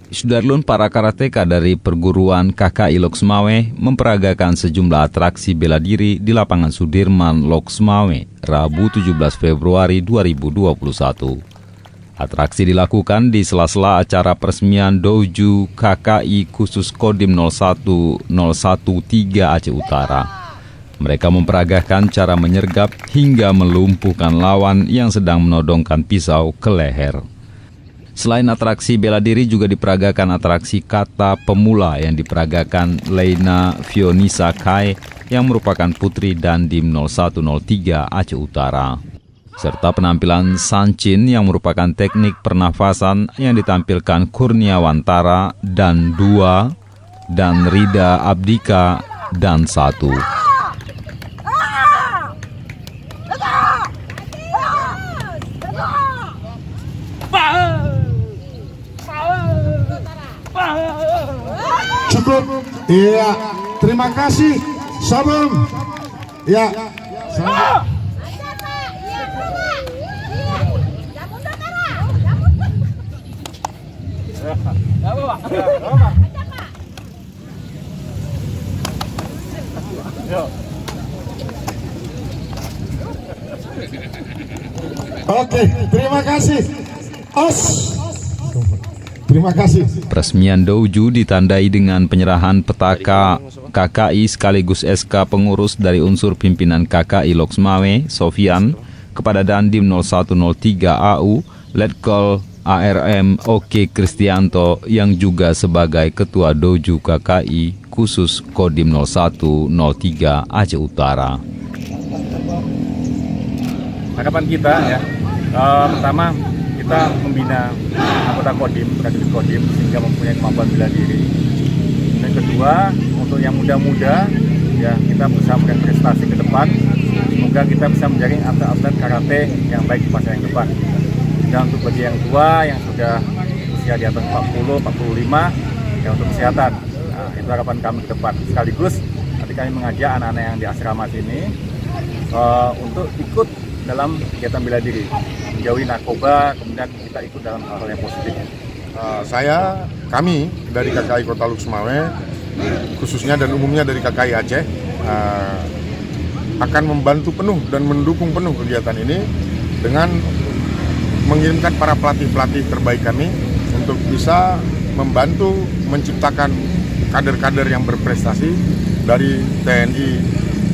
Sudarlun, para karateka dari perguruan KKI Loksmawe memperagakan sejumlah atraksi bela diri di lapangan Sudirman, Loksmawe, Rabu 17 Februari 2021. Atraksi dilakukan di sela-sela acara peresmian Doju KKI khusus Kodim 01013 Aceh Utara. Mereka memperagakan cara menyergap hingga melumpuhkan lawan yang sedang menodongkan pisau ke leher. Selain atraksi bela diri, juga diperagakan atraksi kata pemula yang diperagakan Leina Fionisa Kai yang merupakan putri Dandim 0103 Aceh Utara. Serta penampilan Sancin yang merupakan teknik pernafasan yang ditampilkan Kurniawan Tara dan 2 dan Rida Abdika dan 1. Cukup, iya. Terima kasih, Sabung. Ya. Oke, terima kasih. Terima kasih. Peresmian Doju ditandai dengan penyerahan petaka KKI sekaligus SK pengurus dari unsur pimpinan KKI Loksmawe, Sofian, kepada Dandim 0103 AU, Letkol ARM Oke Kristianto yang juga sebagai Ketua Doju KKI khusus Kodim 0103 Aceh Utara. Harapan kita ya, pertama kita membina anggota Kodim, prajurit Kodim sehingga mempunyai kemampuan bela diri. Dan kedua, untuk yang muda-muda ya kita berusaha memberikan prestasi ke depan. Semoga kita bisa menjadi atlet karate yang baik di masa yang depan. Dan untuk bagi yang tua yang sudah usia di atas 40, 45 ya untuk kesehatan. Nah, itu harapan kami ke depan. Sekaligus nanti kami mengajak anak-anak yang di asrama sini untuk ikut dalam kegiatan bela diri, menjauhi narkoba, kemudian kita ikut dalam hal-hal yang positif. Kami dari KKI Kota Loksmawe, khususnya dan umumnya dari KKI Aceh, akan membantu penuh dan mendukung penuh kegiatan ini dengan mengirimkan para pelatih-pelatih terbaik kami untuk bisa membantu menciptakan kader-kader yang berprestasi dari TNI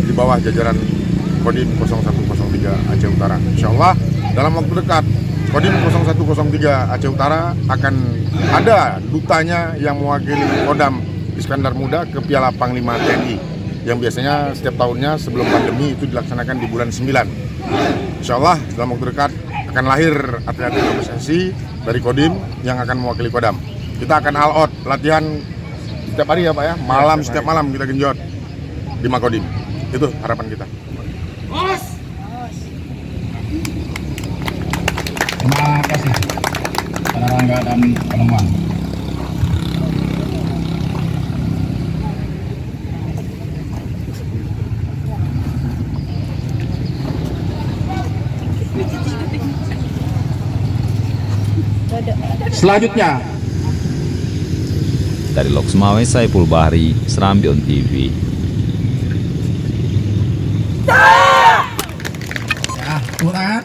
di bawah jajaran Kodim 0103 Aceh Utara. Insya Allah dalam waktu dekat Kodim 0103 Aceh Utara akan ada dutanya yang mewakili Kodam Iskandar Muda ke Piala Panglima TNI yang biasanya setiap tahunnya sebelum pandemi itu dilaksanakan di bulan 9. Insya Allah dalam waktu dekat akan lahir atlet-atlet berprestasi dari Kodim yang akan mewakili Kodam. Kita akan all out latihan setiap hari ya Pak ya, setiap malam kita genjot di Makodim. Itu harapan kita. Terima kasih para Rangga dan teman-teman. Selanjutnya dari Loksmawe, Saiful Bahri, Serambi On TV. Ya, tepuk tangan.